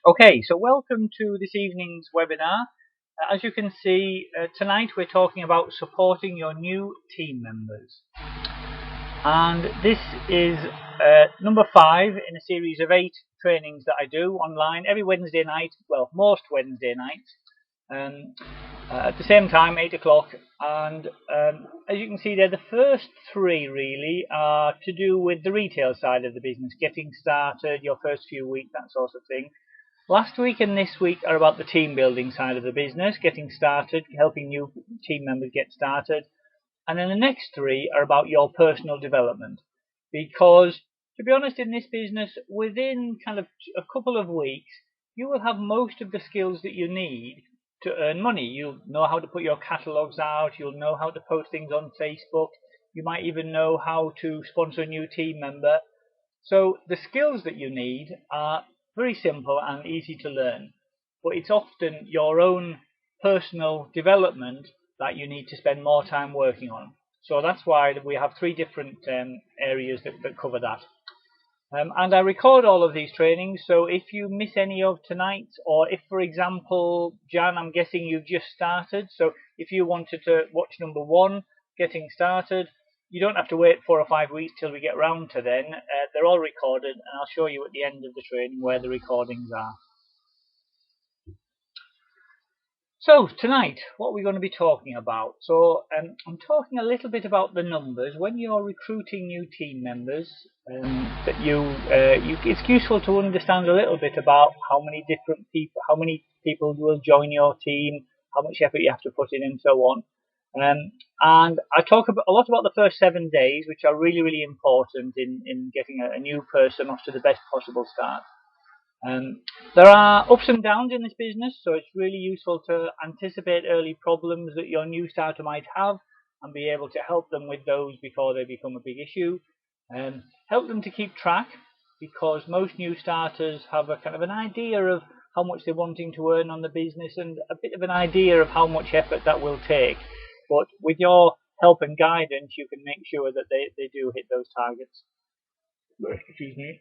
Okay, so welcome to this evening's webinar. As you can see, tonight we're talking about supporting your new team members. And this is number 5 in a series of 8 trainings that I do online every Wednesday night, well, most Wednesday nights, at the same time, 8 o'clock. And as you can see there, the first 3 really are to do with the retail side of the business, getting started, your first few weeks, that sort of thing. Last week and this week are about the team building side of the business, getting started, helping new team members get started. And then the next 3 are about your personal development. Because, to be honest, in this business, within kind of a couple of weeks, you will have most of the skills that you need to earn money. You'll know how to put your catalogs out, you'll know how to post things on Facebook, you might even know how to sponsor a new team member. So the skills that you need are very simple and easy to learn, but it's often your own personal development that you need to spend more time working on. So that's why we have 3 different areas that cover that. And I record all of these trainings, so if you miss any of tonight's, or if, for example, Jan, I'm guessing you've just started, so if you wanted to watch number 1, getting started, you don't have to wait 4 or 5 weeks till we get round to then. They're all recorded, and I'll show you at the end of the training where the recordings are. So tonight, what are we going to be talking about? So I'm talking a little bit about the numbers. When you're recruiting new team members, it's useful to understand a little bit about how many people will join your team, how much effort you have to put in, and so on. And I talk a lot about the first 7 days, which are really, really important in getting a new person off to the best possible start. There are ups and downs in this business, so it's really useful to anticipate early problems that your new starter might have and be able to help them with those before they become a big issue. Help them to keep track, because most new starters have a kind of an idea of how much they're wanting to earn on the business and a bit of an idea of how much effort that will take. But with your help and guidance, you can make sure that they do hit those targets. Excuse me.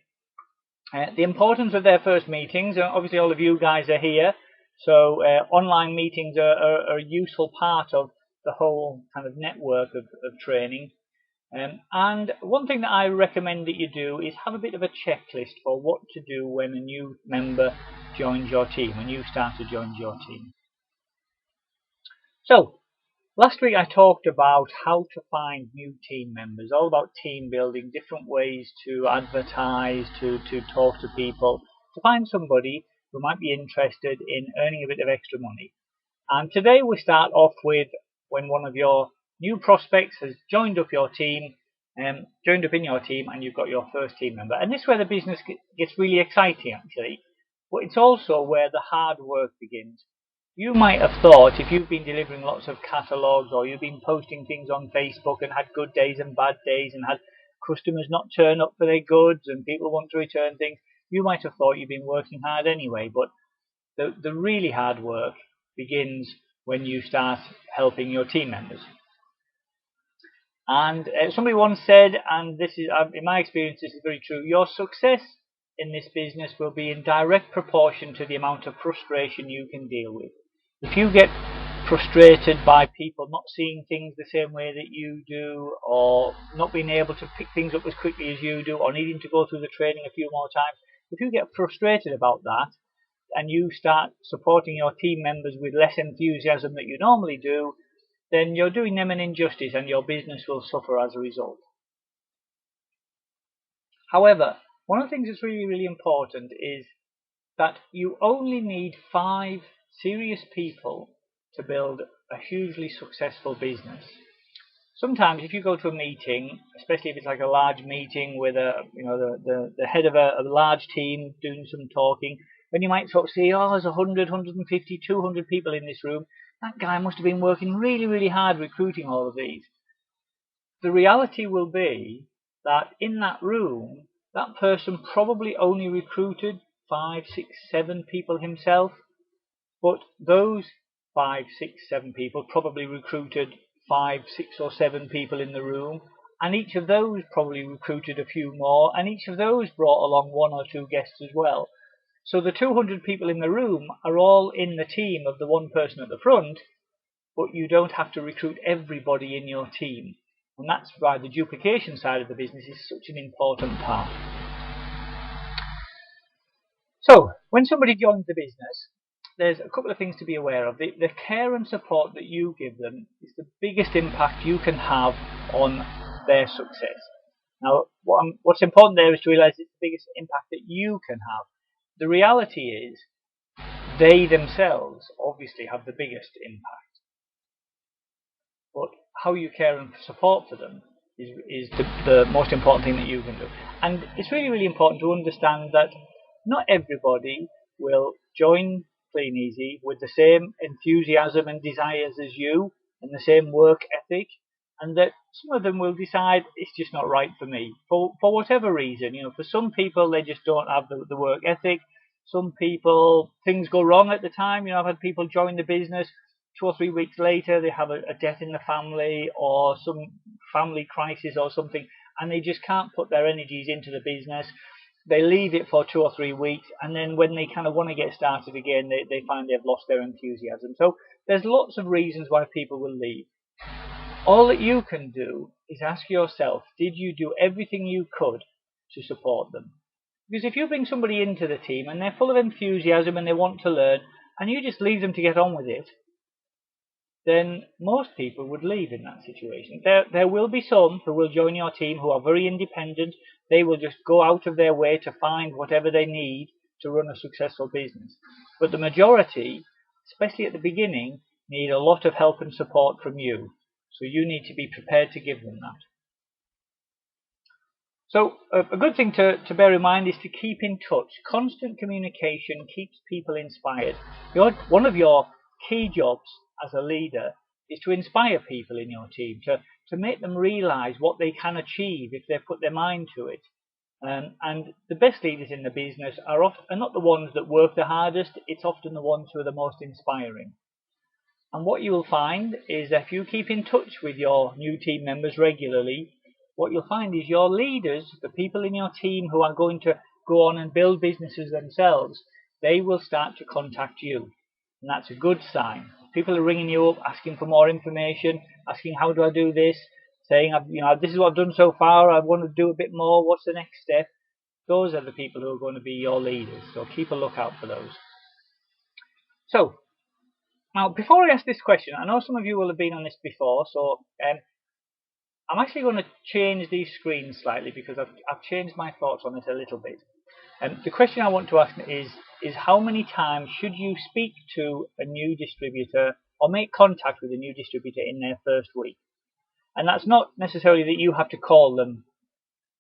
The importance of their first meetings, obviously all of you guys are here, so online meetings are a useful part of the whole kind of network of training. And one thing that I recommend that you do is have a bit of a checklist for what to do when a new member joins your team, a new starter joins your team. So, last week I talked about how to find new team members, all about team building, different ways to advertise, to talk to people, to find somebody who might be interested in earning a bit of extra money. And today we start off with when one of your new prospects has joined up in your team and you've got your first team member. And this is where the business gets really exciting, actually. But it's also where the hard work begins. You might have thought, if you've been delivering lots of catalogs or you've been posting things on Facebook and had good days and bad days and had customers not turn up for their goods and people want to return things, you might have thought you've been working hard anyway. But the really hard work begins when you start helping your team members. And somebody once said, and this is, in my experience, this is very true, your success in this business will be in direct proportion to the amount of frustration you can deal with. If you get frustrated by people not seeing things the same way that you do, or not being able to pick things up as quickly as you do, or needing to go through the training a few more times, if you get frustrated about that, and you start supporting your team members with less enthusiasm than you normally do, then you're doing them an injustice and your business will suffer as a result. However, one of the things that's really, really important is that you only need 5 serious people to build a hugely successful business. Sometimes if you go to a meeting, especially if it's like a large meeting with the head of a large team doing some talking, then you might sort of see, oh, there's 100, 150, 200 people in this room. That guy must have been working really, really hard recruiting all of these. The reality will be that in that room, that person probably only recruited 5, 6, 7 people himself, but those 5, 6, 7 people probably recruited 5, 6 or 7 people in the room, and each of those probably recruited a few more, and each of those brought along 1 or 2 guests as well. So the 200 people in the room are all in the team of the one person at the front, but you don't have to recruit everybody in your team. And that's why the duplication side of the business is such an important part. So, when somebody joins the business, there's a couple of things to be aware of. The care and support that you give them is the biggest impact you can have on their success. Now, what's important there is to realise it's the biggest impact that you can have. The reality is, they themselves obviously have the biggest impact. But how you care and support for them is the most important thing that you can do. And it's really, really important to understand that not everybody will join Kleeneze with the same enthusiasm and desires as you and the same work ethic, and that some of them will decide it's just not right for me for whatever reason. For some people, they just don't have the work ethic. Some people, things go wrong at the time. I've had people join the business, 2 or 3 weeks later they have a death in the family or some family crisis or something, and they just can't put their energies into the business. They leave it for 2 or 3 weeks, and then when they kind of want to get started again, they find they've lost their enthusiasm. So there's lots of reasons why people will leave. All that you can do is ask yourself, did you do everything you could to support them? Because if you bring somebody into the team and they're full of enthusiasm and they want to learn, and you just leave them to get on with it, then most people would leave in that situation. There will be some who will join your team who are very independent. They will just go out of their way to find whatever they need to run a successful business. But the majority, especially at the beginning, need a lot of help and support from you. So you need to be prepared to give them that. So a good thing to bear in mind is to keep in touch. Constant communication keeps people inspired. One of your key jobs as a leader is to inspire people in your team, to make them realize what they can achieve if they put their mind to it. And the best leaders in the business are not the ones that work the hardest. It's often the ones who are the most inspiring. And what you will find is that if you keep in touch with your new team members regularly, what you'll find is your leaders, the people in your team who are going to go on and build businesses themselves, they will start to contact you. And that's a good sign. People are ringing you up, asking for more information, asking how do I do this, saying this is what I've done so far, I want to do a bit more, what's the next step? Those are the people who are going to be your leaders, so keep a lookout for those. So, now before I ask this question, I know some of you will have been on this before, so I'm actually going to change these screens slightly because I've changed my thoughts on this a little bit. The question I want to ask is how many times should you speak to a new distributor or make contact with a new distributor in their first week? And that's not necessarily that you have to call them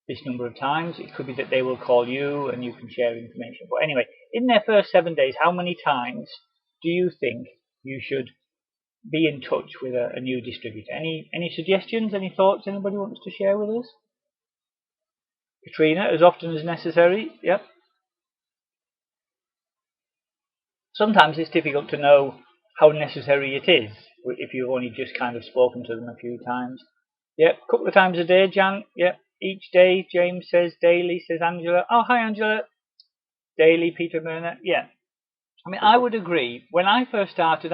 this number of times. It could be that they will call you and you can share information. But anyway, in their first 7 days, how many times do you think you should be in touch with a new distributor? Any suggestions, any thoughts anybody wants to share with us? Katrina, as often as necessary. Yep. Sometimes it's difficult to know how necessary it is if you've only just kind of spoken to them a few times. Yep, a couple of times a day, Jan. Yep, each day, James says. Daily, says Angela. Oh, hi, Angela. Daily, Peter Murner. Yeah. I mean, I would agree. When I first started,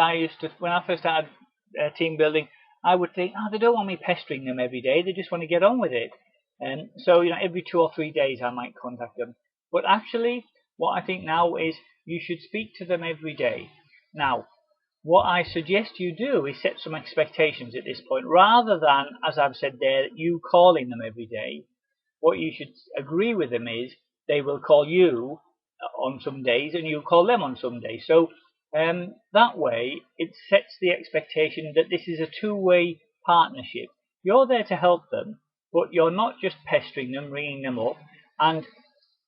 team building, I would think, they don't want me pestering them every day. They just want to get on with it. And so, every 2 or 3 days I might contact them. But actually, what I think now is you should speak to them every day. Now, what I suggest you do is set some expectations at this point, rather than, as I've said there, you calling them every day. What you should agree with them is they will call you on some days and you call them on some days. So that way it sets the expectation that this is a two-way partnership. You're there to help them, but you're not just pestering them, ringing them up, and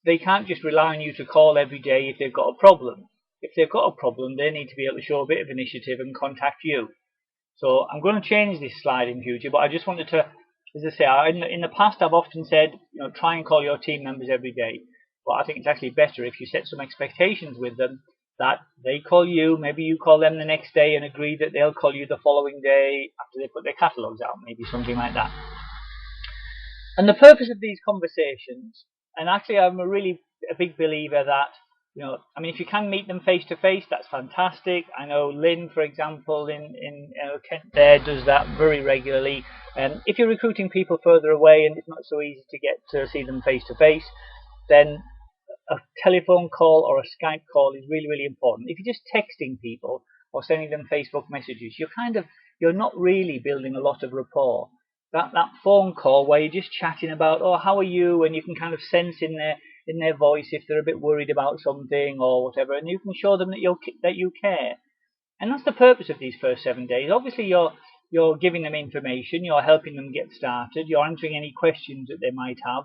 they can't just rely on you to call every day if they've got a problem. If they've got a problem, they need to be able to show a bit of initiative and contact you. So I'm going to change this slide in future, but I just wanted to, as I say, in the past I've often said, try and call your team members every day. But I think it's actually better if you set some expectations with them, that they call you, maybe you call them the next day and agree that they'll call you the following day after they put their catalogues out, maybe something like that. And the purpose of these conversations, and actually I'm a big believer that I mean, if you can meet them face to face, that's fantastic. I know Lynn, for example, in Kent there, does that very regularly. And if you're recruiting people further away and it's not so easy to get to see them face to face, then a telephone call or a Skype call is really, really important. If you're just texting people or sending them Facebook messages, you're not really building a lot of rapport. That phone call where you're just chatting about, oh, how are you, and you can kind of sense in their voice if they're a bit worried about something or whatever, and you can show them that you care. And that's the purpose of these first 7 days. Obviously, you're giving them information, you're helping them get started, you're answering any questions that they might have.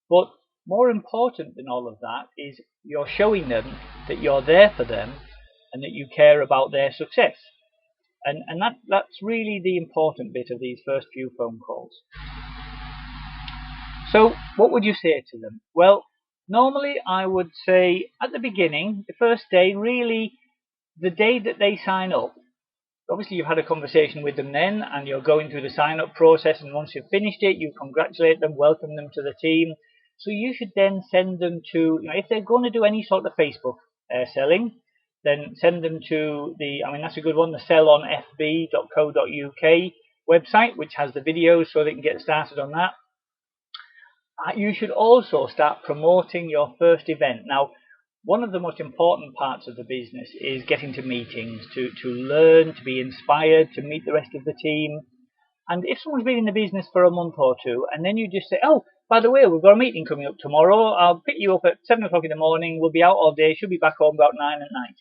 But more important than all of that is you're showing them that you're there for them and that you care about their success. And that's really the important bit of these first few phone calls. So what would you say to them? Well, normally I would say at the beginning, the first day, really the day that they sign up. Obviously, you've had a conversation with them then, and you're going through the sign-up process, and once you've finished it, you congratulate them, welcome them to the team. So you should then send them to, if they're going to do any sort of Facebook selling, then send them to that's a good one, the sellonfb.co.uk website, which has the videos so they can get started on that. You should also start promoting your first event. Now, one of the most important parts of the business is getting to meetings, to learn, to be inspired, to meet the rest of the team. And if someone's been in the business for a month or two, and then you just say, oh, by the way, we've got a meeting coming up tomorrow. I'll pick you up at 7 o'clock in the morning. We'll be out all day. Should be back home about 9 at night.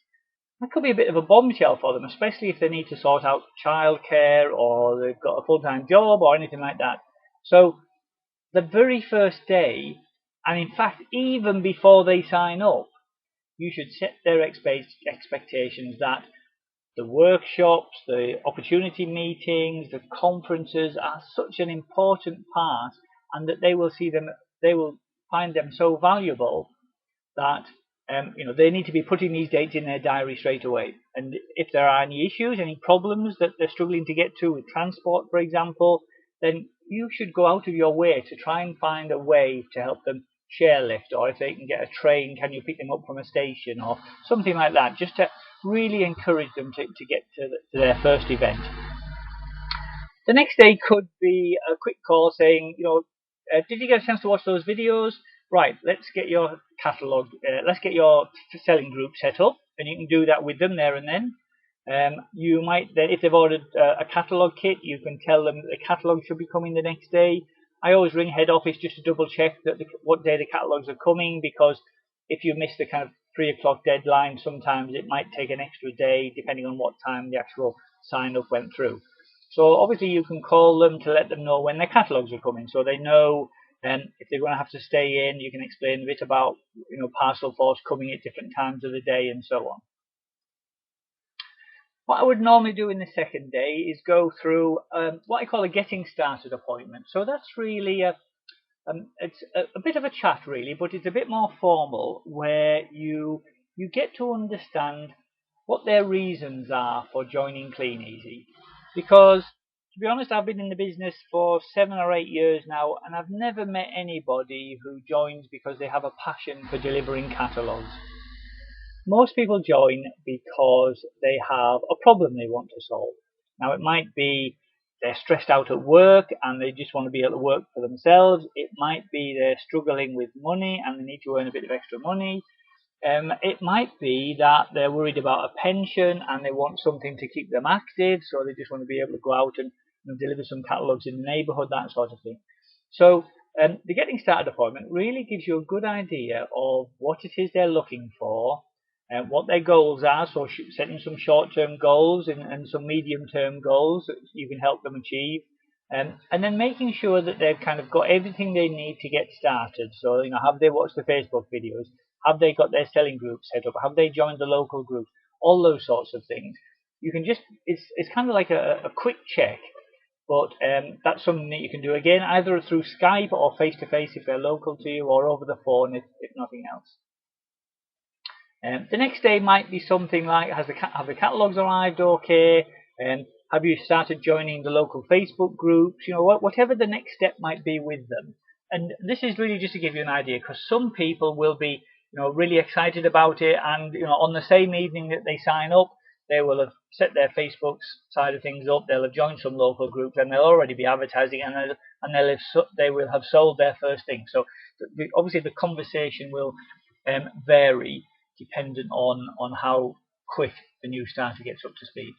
That could be a bit of a bombshell for them, especially if they need to sort out childcare or they've got a full-time job or anything like that. So the very first day, and in fact, even before they sign up, you should set their expectations that the workshops, the opportunity meetings, the conferences are such an important part, and that they will find them so valuable that they need to be putting these dates in their diary straight away. And if there are any issues, any problems that they're struggling to get to with transport, for example, then you should go out of your way to try and find a way to help them share lift, or if they can get a train, can you pick them up from a station or something like that, just to really encourage them to get to their first event. The next day could be a quick call saying, did you get a chance to watch those videos? Right, let's get your catalogue, let's get your selling group set up, and you can do that with them there and then. You might then, if they've ordered a catalogue kit, you can tell them that the catalogue should be coming the next day. I always ring head office just to double check that what day the catalogues are coming, because if you miss the kind of 3 o'clock deadline, sometimes it might take an extra day depending on what time the actual sign up went through. So obviously you can call them to let them know when their catalogues are coming, so they know if they're going to have to stay in. You can explain a bit about parcel force coming at different times of the day and so on. What I would normally do in the second day is go through what I call a getting started appointment. So that's really it's a bit of a chat really, but it's a bit more formal, where you get to understand what their reasons are for joining Kleeneze. Because to be honest, I've been in the business for 7 or 8 years now, and I've never met anybody who joins because they have a passion for delivering catalogues. Most people join because they have a problem they want to solve. Now, it might be they're stressed out at work and they just want to be able to work for themselves. It might be they're struggling with money and they need to earn a bit of extra money. It might be that they're worried about a pension and they want something to keep them active, so they just want to be able to go out and deliver some catalogues in the neighbourhood, that sort of thing. So the Getting Started appointment really gives you a good idea of what it is they're looking for, and what their goals are, so setting some short-term goals and some medium-term goals that you can help them achieve, and then making sure that they've kind of got everything they need to get started. So, have they watched the Facebook videos? Have they got their selling group set up? Have they joined the local group? All those sorts of things. You can just, it's kind of like a quick check, but that's something that you can do again, either through Skype or face-to-face if they're local to you, or over the phone if nothing else. The next day might be something like, have the catalogues arrived okay? Have you started joining the local Facebook groups? Whatever the next step might be with them. And this is really just to give you an idea, because some people will be really excited about it, and on the same evening that they sign up, they will have set their Facebook side of things up. They'll have joined some local groups, and they'll already be advertising, and they will have sold their first thing. So obviously the conversation will vary dependent on how quick the new starter gets up to speed.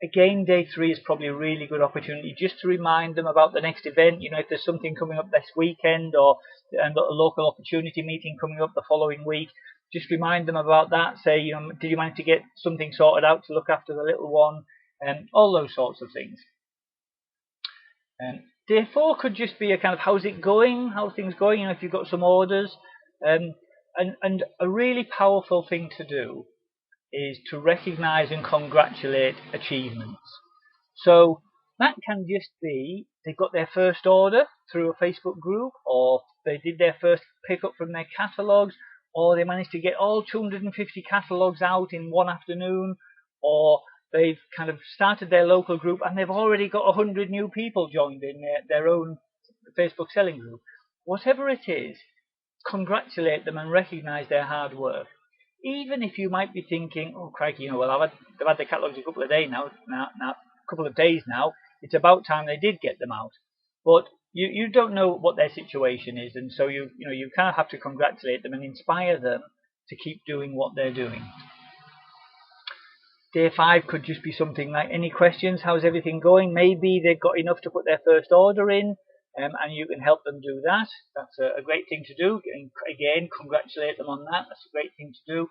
Again, day 3 is probably a really good opportunity just to remind them about the next event. If there's something coming up this weekend, or a local opportunity meeting coming up the following week, just remind them about that. Say, did you manage to get something sorted out to look after the little one? And all those sorts of things. Day 4 could just be a kind of how's it going, how's things going, if you've got some orders. And a really powerful thing to do is to recognize and congratulate achievements. So that can just be they've got their first order through a Facebook group, or they did their first pickup from their catalogues, or they managed to get all 250 catalogues out in one afternoon, or they've kind of started their local group and they've already got 100 new people joined in their own Facebook selling group. Whatever it is, congratulate them and recognize their hard work. Even if you might be thinking, oh crikey, well, they've had the catalogues a couple of days now. It's about time they did get them out. But you don't know what their situation is, and so you kind of have to congratulate them and inspire them to keep doing what they're doing. Day 5 could just be something like, any questions? How's everything going? Maybe they've got enough to put their first order in, and you can help them do that. That's a great thing to do. And again, congratulate them on that. That's a great thing to do.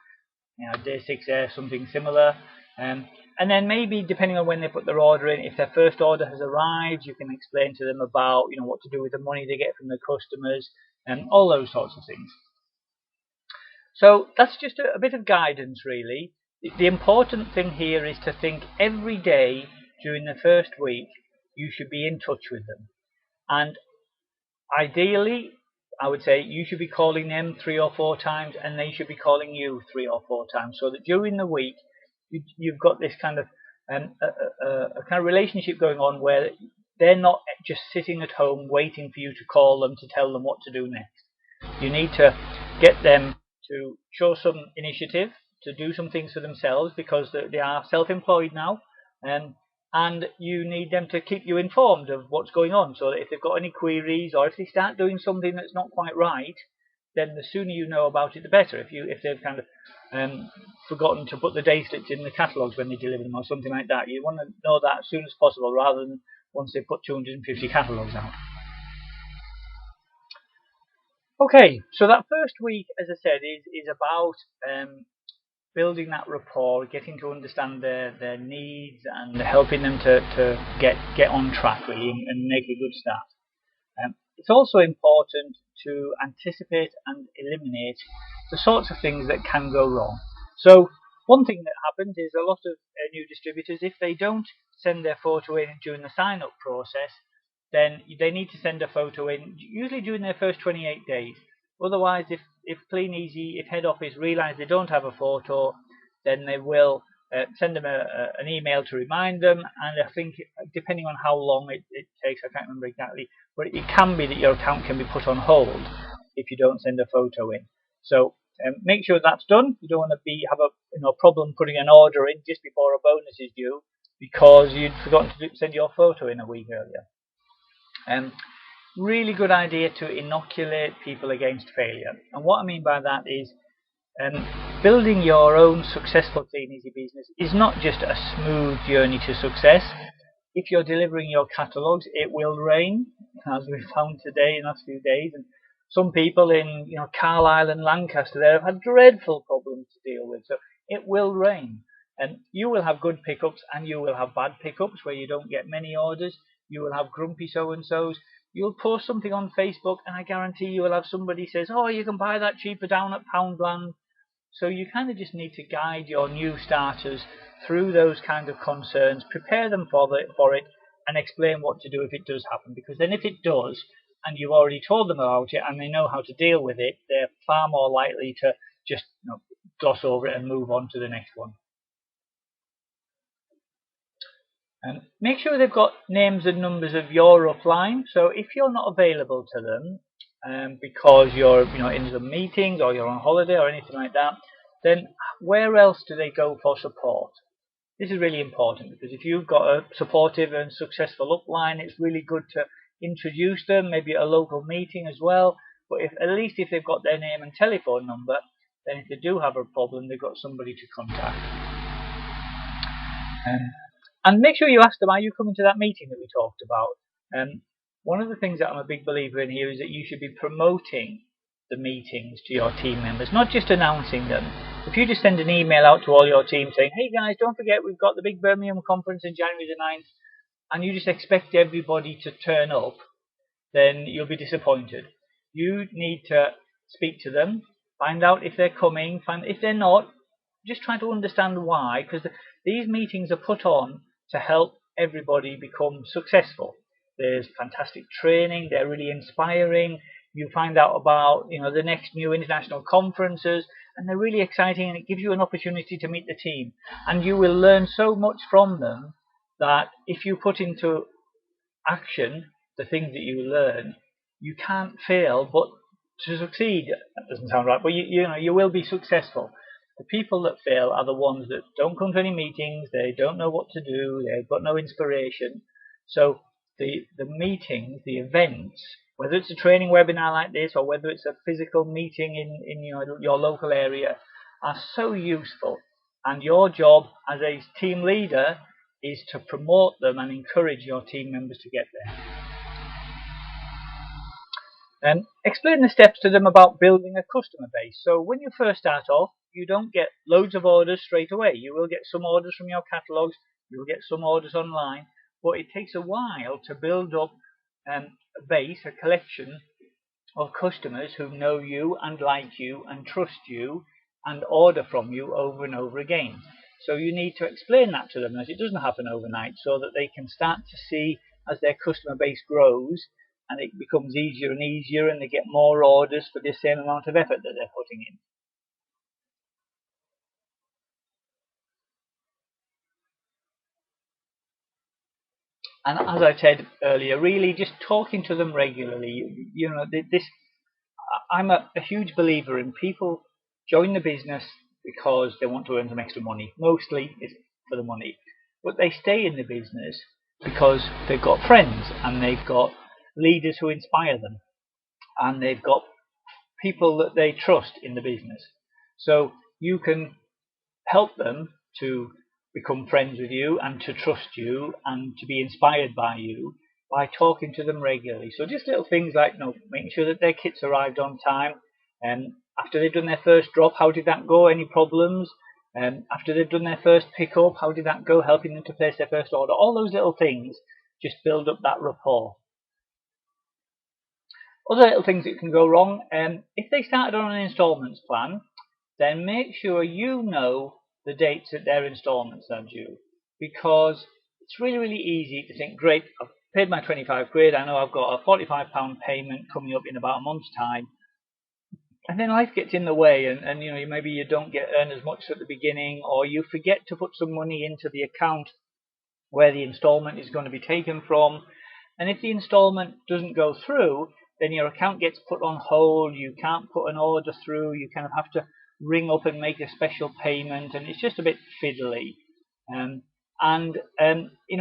Day 6 something similar. And then maybe, depending on when they put their order in, if their first order has arrived, you can explain to them about what to do with the money they get from the customers, and all those sorts of things. So that's just a bit of guidance, really. The important thing here is to think every day during the first week you should be in touch with them. And ideally, I would say you should be calling them 3 or 4 times, and they should be calling you 3 or 4 times, so that during the week you've got this kind of a kind of relationship going on where they're not just sitting at home waiting for you to call them to tell them what to do next. You need to get them to show some initiative, to do some things for themselves, because they are self-employed now, and you need them to keep you informed of what's going on, so that if they've got any queries, or if they start doing something that's not quite right, then the sooner you know about it, the better. If they've kind of forgotten to put the day slips in the catalogues when they deliver them, or something like that, you want to know that as soon as possible, rather than once they've put 250 catalogues out. Okay, so that first week, as I said, is about building that rapport, getting to understand their needs, and helping them to get on track, really, and make a good start. It's also important to anticipate and eliminate the sorts of things that can go wrong. So one thing that happens is a lot of new distributors, if they don't send their photo in during the sign-up process, then they need to send a photo in usually during their first 28 days. Otherwise, if Kleeneze, if head office realise they don't have a photo, then they will send them an email to remind them. And I think, depending on how long it takes, I can't remember exactly, but it can be that your account can be put on hold if you don't send a photo in. So make sure that's done. You don't want to have a problem putting an order in just before a bonus is due because you'd forgotten to send your photo in a week earlier. Really good idea to inoculate people against failure. And what I mean by that is building your own successful Kleeneze business is not just a smooth journey to success. If you're delivering your catalogues, it will rain, as we found today in the last few days. And some people in Carlisle and Lancaster there have had dreadful problems to deal with. So it will rain. And you will have good pickups and you will have bad pickups where you don't get many orders. You will have grumpy so-and-sos. You'll post something on Facebook and I guarantee you will have somebody says, oh, you can buy that cheaper down at Poundland. So you kind of just need to guide your new starters through those kind of concerns, prepare them for it, and explain what to do if it does happen. Because then if it does, and you've already told them about it and they know how to deal with it, they're far more likely to just gloss over it and move on to the next one. Make sure they've got names and numbers of your upline. So if you're not available to them, because you're in some meetings or you're on holiday or anything like that, then where else do they go for support? This is really important, because if you've got a supportive and successful upline, it's really good to introduce them, maybe at a local meeting as well. But at least if they've got their name and telephone number, then if they do have a problem, they've got somebody to contact. And make sure you ask them, are you coming to that meeting that we talked about? One of the things that I'm a big believer in here is that you should be promoting the meetings to your team members, not just announcing them. If you just send an email out to all your team saying, hey guys, don't forget we've got the big Birmingham conference on January the 9th, and you just expect everybody to turn up, then you'll be disappointed. You need to speak to them, find out if they're coming, if they're not, just try to understand why, because these meetings are put on to help everybody become successful. There's fantastic training, they're really inspiring. You find out about the next new international conferences, and they're really exciting, and it gives you an opportunity to meet the team. And you will learn so much from them that if you put into action the things that you learn, you can't fail but to succeed. That doesn't sound right, but you will be successful. The people that fail are the ones that don't come to any meetings, they don't know what to do, they've got no inspiration. So the meetings, the events, whether it's a training webinar like this or whether it's a physical meeting in your local area, are so useful. And your job as a team leader is to promote them and encourage your team members to get there. Explain the steps to them about building a customer base. So when you first start off, you don't get loads of orders straight away. You will get some orders from your catalogs, you will get some orders online, but it takes a while to build up a base, a collection of customers who know you and like you and trust you and order from you over and over again. So you need to explain that to them, as it doesn't happen overnight, so that they can start to see as their customer base grows and it becomes easier and easier and they get more orders for the same amount of effort that they're putting in. And as I said earlier, really just talking to them regularly. I'm a huge believer in people join the business because they want to earn some extra money. Mostly it's for the money. But they stay in the business because they've got friends and they've got leaders who inspire them and they've got people that they trust in the business. So you can help them to become friends with you and to trust you and to be inspired by you by talking to them regularly. So just little things like making sure that their kits arrived on time, and after they've done their first drop, how did that go? Any problems? After they've done their first pickup, how did that go? Helping them to place their first order. All those little things just build up that rapport. Other little things that can go wrong, if they started on an installments plan, then make sure you know the dates that their installments are due, because it's really, really easy to think, great, I've paid my 25 quid, I know I've got a £45 payment coming up in about a month's time, and then life gets in the way, and maybe you don't earn as much at the beginning, or you forget to put some money into the account where the installment is going to be taken from, and if the installment doesn't go through, then your account gets put on hold, you can't put an order through, you kind of have to ring up and make a special payment, and it's just a bit fiddly.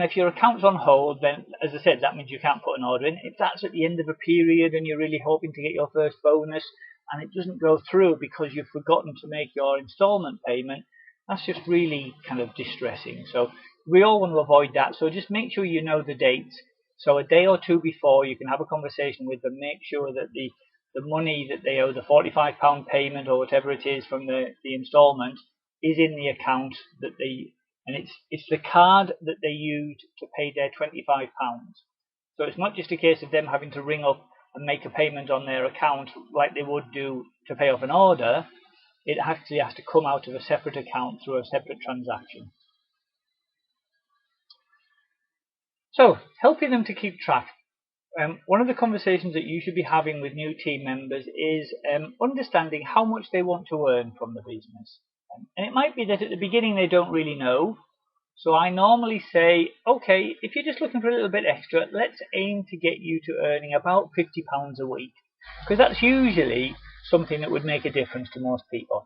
If your account's on hold, then as I said, that means you can't put an order in. If that's at the end of a period and you're really hoping to get your first bonus and it doesn't go through because you've forgotten to make your installment payment, that's just really kind of distressing. So we all want to avoid that. So just make sure you know the dates. So a day or two before, you can have a conversation with them, make sure that the money that they owe, the £45 payment or whatever it is from the installment, is in the account that and it's the card that they used to pay their £25. So it's not just a case of them having to ring up and make a payment on their account like they would do to pay off an order. It actually has to come out of a separate account through a separate transaction. So helping them to keep track. One of the conversations that you should be having with new team members is understanding how much they want to earn from the business. And it might be that at the beginning they don't really know. So I normally say, okay, if you're just looking for a little bit extra, let's aim to get you to earning about £50 a week. because that's usually something that would make a difference to most people.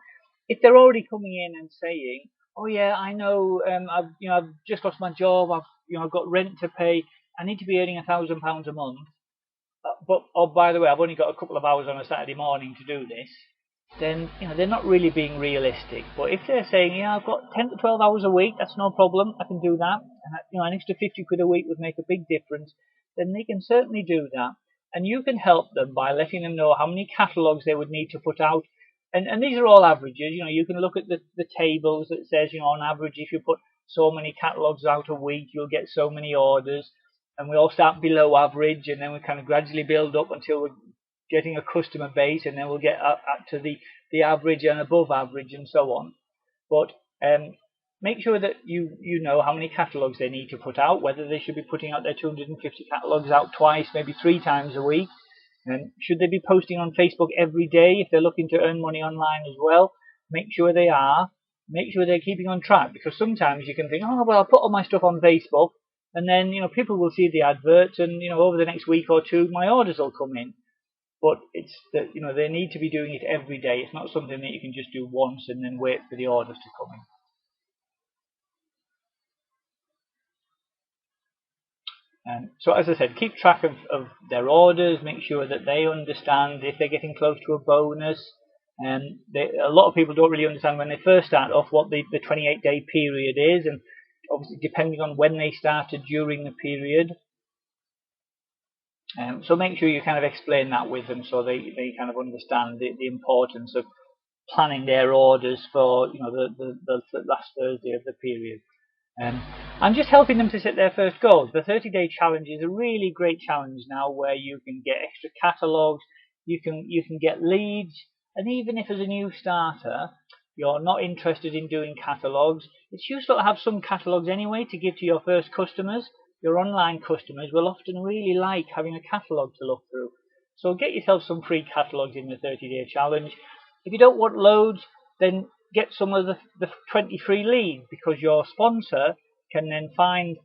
If they're already coming in and saying, "Oh yeah, I know, I've just lost my job, I've got rent to pay, I need to be earning £1,000 a month, but oh by the way, I've only got a couple of hours on a Saturday morning to do this," then they're not really being realistic. But if they're saying, "Yeah, I've got 10 to 12 hours a week, that's no problem, I can do that, and an extra 50 quid a week would make a big difference," then they can certainly do that. And you can help them by letting them know how many catalogues they would need to put out. And these are all averages. You can look at the tables that says, on average, if you put so many catalogues out a week, you'll get so many orders. And we all start below average, and then we kind of gradually build up until we're getting a customer base, and then we'll get up to the average and above average and so on. But make sure that you know how many catalogues they need to put out, whether they should be putting out their 250 catalogues out twice, maybe 3 times a week. And should they be posting on Facebook every day if they're looking to earn money online as well? Make sure they are. Make sure they're keeping on track, because sometimes you can think, "Oh, well, I'll put all my stuff on Facebook, and then people will see the adverts, and over the next week or two my orders will come in." But it's that they need to be doing it every day. It's not something that you can just do once and then wait for the orders to come in. So as I said, keep track of their orders, make sure that they understand if they're getting close to a bonus. A lot of people don't really understand when they first start off what the 28-day period is, and obviously depending on when they started during the period. So make sure you kind of explain that with them, so they kind of understand the importance of planning their orders for the last Thursday of the period. And just helping them to set their first goals. The 30-day challenge is a really great challenge now, where you can get extra catalogues, you can get leads, and even if as a new starter you're not interested in doing catalogues, it's useful to have some catalogues anyway to give to your first customers. Your online customers will often really like having a catalogue to look through. So get yourself some free catalogues in the 30-day challenge. If you don't want loads, then get some of the 20 free leads, because your sponsor can then find,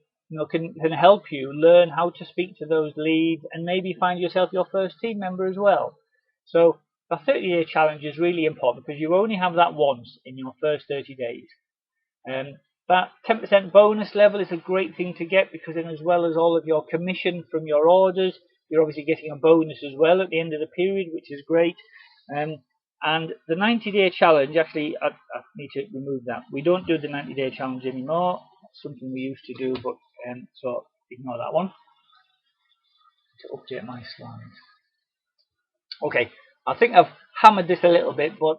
can help you learn how to speak to those leads, and maybe find yourself your first team member as well. So the 30-day challenge is really important, because you only have that once in your first 30 days. That 10% bonus level is a great thing to get, because then, as well as all of your commission from your orders, you're obviously getting a bonus as well at the end of the period, which is great. And the 90-day challenge, actually, I need to remove that. We don't do the 90-day challenge anymore. That's something we used to do, but so ignore that one. To update my slides. Okay, I think I've hammered this a little bit, but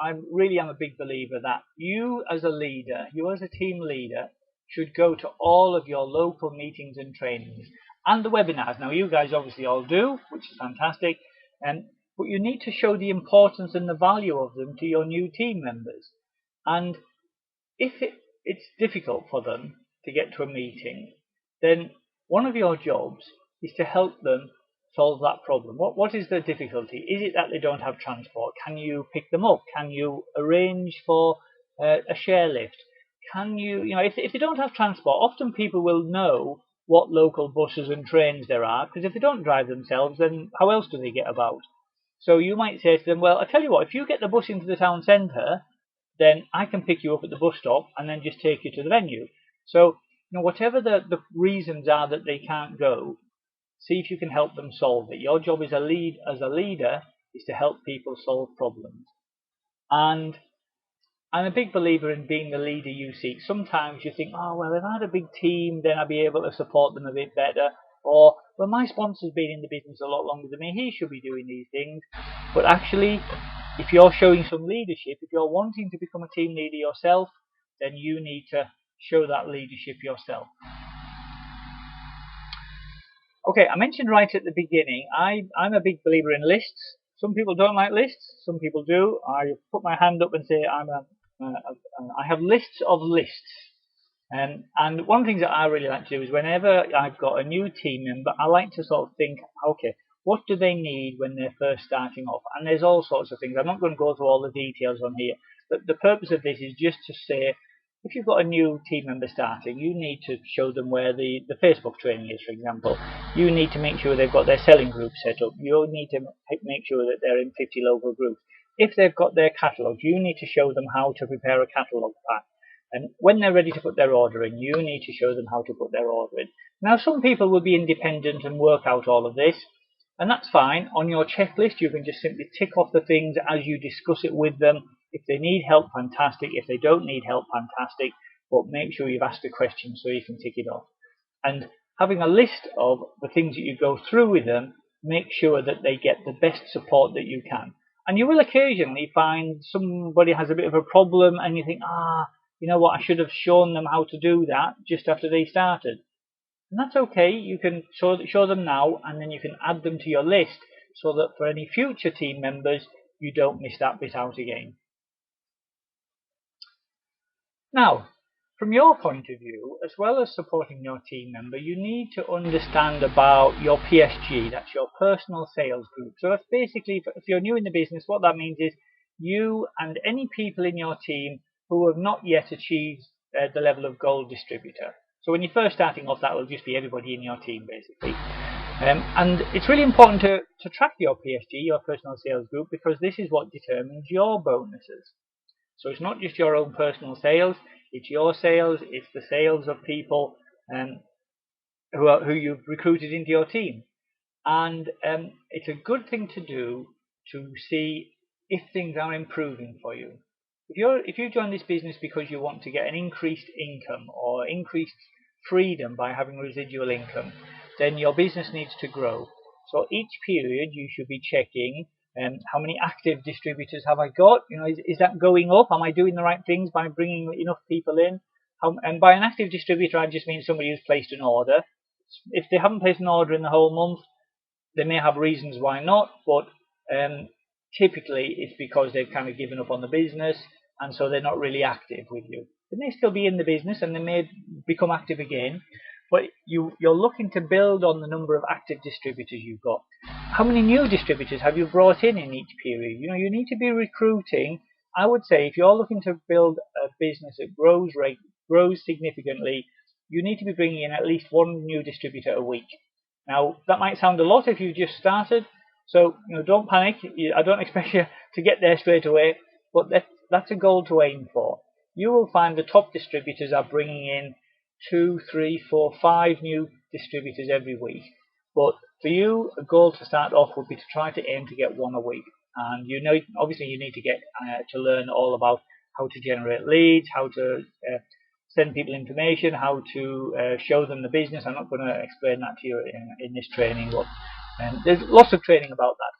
I really am a big believer that you as a leader, you as a team leader, should go to all of your local meetings and trainings and the webinars. Now, you guys obviously all do, which is fantastic. But you need to show the importance and the value of them to your new team members. And if it's difficult for them to get to a meeting, then one of your jobs is to help them solve that problem. What is the difficulty? Is it that they don't have transport? Can you pick them up? Can you arrange for a share lift? Can you, if they don't have transport, often people will know what local buses and trains there are, because if they don't drive themselves, then how else do they get about? So you might say to them, "Well, I tell you what, if you get the bus into the town centre, then I can pick you up at the bus stop and then just take you to the venue." So, whatever the reasons are that they can't go, see if you can help them solve it. Your job as a leader is to help people solve problems. And I'm a big believer in being the leader you seek. Sometimes you think, "Oh, well, if I had a big team, then I'd be able to support them a bit better." Or, "Well, my sponsor's been in the business a lot longer than me, he should be doing these things." But actually, if you're showing some leadership, if you're wanting to become a team leader yourself, then you need to show that leadership yourself. Okay, I mentioned right at the beginning, I'm a big believer in lists. Some people don't like lists, some people do. I put my hand up and say I have lists of lists. And one of the things that I really like to do is, whenever I've got a new team member, I like to sort of think, okay, what do they need when they're first starting off? And there's all sorts of things. I'm not going to go through all the details on here, but the purpose of this is just to say, if you've got a new team member starting, you need to show them where the Facebook training is, for example. You need to make sure they've got their selling group set up. You need to make sure that they're in 50 local groups. If they've got their catalogues, you need to show them how to prepare a catalogue pack. And when they're ready to put their order in, you need to show them how to put their order in. Now, some people will be independent and work out all of this, and that's fine. On your checklist, you can just simply tick off the things as you discuss it with them. If they need help, fantastic. If they don't need help, fantastic. But make sure you've asked a question so you can tick it off. And having a list of the things that you go through with them, make sure that they get the best support that you can. And you will occasionally find somebody has a bit of a problem and you think, you know what, I should have shown them how to do that just after they started. And that's okay. You can show them now, and then you can add them to your list so that for any future team members, you don't miss that bit out again. Now, from your point of view, as well as supporting your team member, you need to understand about your PSG, that's your personal sales group. So that's basically, if you're new in the business, what that means is you and any people in your team who have not yet achieved the level of gold distributor. So when you're first starting off, that will just be everybody in your team, basically. And it's really important to track your PSG, your personal sales group, because this is what determines your bonuses. So it's not just your own personal sales, it's your sales, it's the sales of people who you've recruited into your team. And it's a good thing to do to see if things are improving for you. If you join this business because you want to get an increased income or increased freedom by having residual income, then your business needs to grow. So each period you should be checking how many active distributors have I got? Is that going up? Am I doing the right things by bringing enough people in? And by an active distributor, I just mean somebody who's placed an order. If they haven't placed an order in the whole month, they may have reasons why not, but typically it's because they've kind of given up on the business, and so they're not really active with you. They may still be in the business and they may become active again, but you're looking to build on the number of active distributors you've got. How many new distributors have you brought in each period? You need to be recruiting. I would say if you're looking to build a business that grows significantly, you need to be bringing in at least one new distributor a week. Now, that might sound a lot if you just started, so don't panic. I don't expect you to get there straight away, but that's a goal to aim for. You will find the top distributors are bringing in 2, 3, 4, 5 new distributors every week. But for you, a goal to start off would be to try to aim to get one a week. And obviously you need to get to learn all about how to generate leads, how to send people information, how to show them the business. I'm not going to explain that to you in this training, but there's lots of training about that.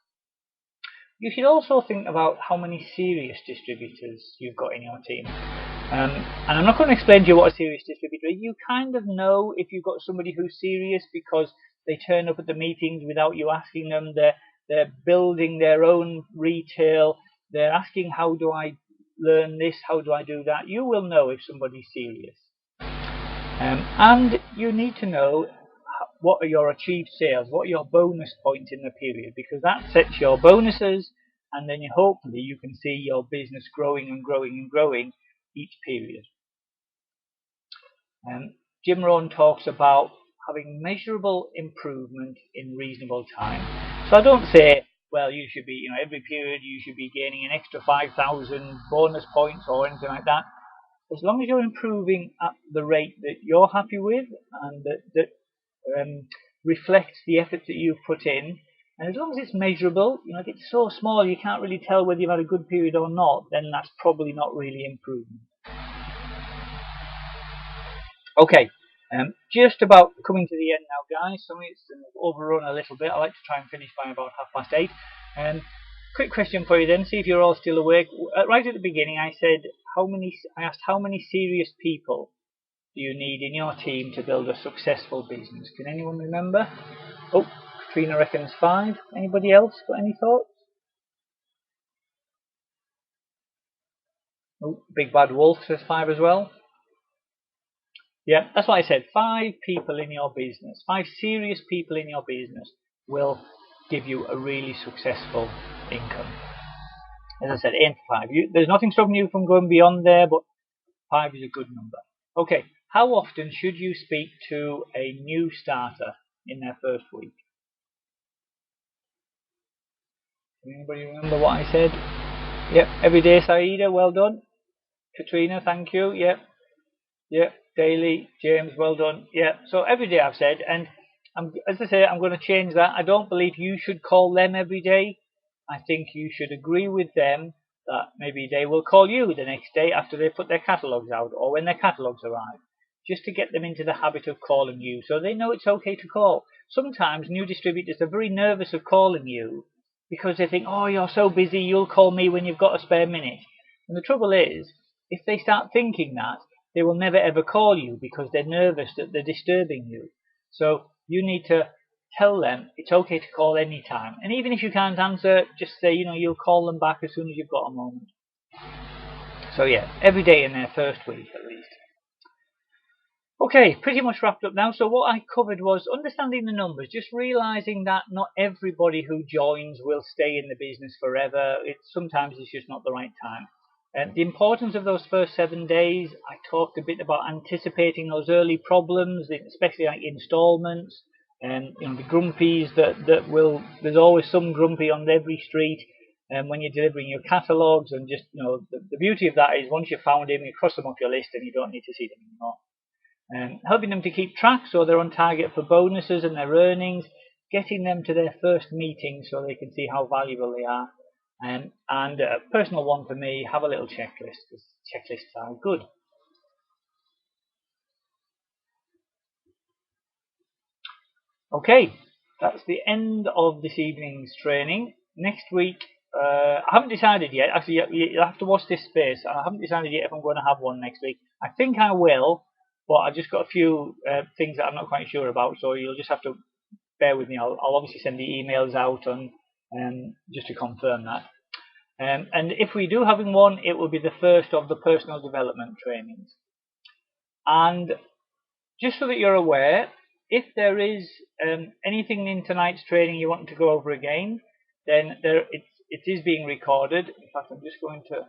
You should also think about how many serious distributors you've got in your team. And I'm not going to explain to you what a serious distributor is. You kind of know if you've got somebody who's serious because they turn up at the meetings without you asking them. They're building their own retail. They're asking, how do I learn this? How do I do that? You will know if somebody's serious. And you need to know what are your achieved sales, what are your bonus points in the period, because that sets your bonuses, and then hopefully you can see your business growing and growing and growing each period. Jim Rohn talks about having measurable improvement in reasonable time. So I don't say, well, you should be, every period you should be gaining an extra 5,000 bonus points or anything like that. As long as you're improving at the rate that you're happy with and that reflects the effort that you've put in, and as long as it's measurable, if it's so small you can't really tell whether you've had a good period or not, then that's probably not really improvement. Okay, just about coming to the end now, guys. So it's overrun a little bit. I like to try and finish by about 8:30. Quick question for you then, see if you're all still awake. Right at the beginning I asked how many serious people do you need in your team to build a successful business? Can anyone remember? Oh, Katrina reckons 5. Anybody else got any thoughts? Oh, Big Bad Wolf says 5 as well. Yeah, that's what I said. 5 people in your business, 5 serious people in your business will give you a really successful income. As I said, aim for 5. There's nothing stopping you from going beyond there, but 5 is a good number. Okay, how often should you speak to a new starter in their first week? Anybody remember what I said? Yep, every day, Saida, well done. Katrina, thank you. Yep, yep. Daily, James, well done. Yep. So every day I've said, and as I say, I'm going to change that. I don't believe you should call them every day. I think you should agree with them that maybe they will call you the next day after they put their catalogues out or when their catalogues arrive, just to get them into the habit of calling you so they know it's okay to call. Sometimes new distributors are very nervous of calling you because they think, oh, you're so busy, you'll call me when you've got a spare minute. And the trouble is, if they start thinking that, they will never ever call you because they're nervous that they're disturbing you. So you need to tell them it's okay to call any time. And even if you can't answer, just say, you'll call them back as soon as you've got a moment. So yeah, every day in their first week at least. Okay, pretty much wrapped up now. So what I covered was understanding the numbers, just realizing that not everybody who joins will stay in the business forever. Sometimes it's just not the right time. And the importance of those first 7 days, I talked a bit about anticipating those early problems, especially like installments, and the grumpies there's always some grumpy on every street. And when you're delivering your catalogues, and just the beauty of that is once you've found him, you cross them off your list and you don't need to see them anymore. Helping them to keep track so they're on target for bonuses and their earnings, getting them to their first meeting so they can see how valuable they are, and a personal one for me, have a little checklist, because checklists are good. Okay, that's the end of this evening's training. Next week, I haven't decided yet. Actually, you'll have to watch this space. I haven't decided yet if I'm going to have one next week. I think I will, but I've just got a few things that I'm not quite sure about, so you'll just have to bear with me. I'll obviously send the emails out on just to confirm that. And if we do having one, it will be the first of the personal development trainings. And just so that you're aware, if there is anything in tonight's training you want to go over again, then it is being recorded. In fact, I'm just going to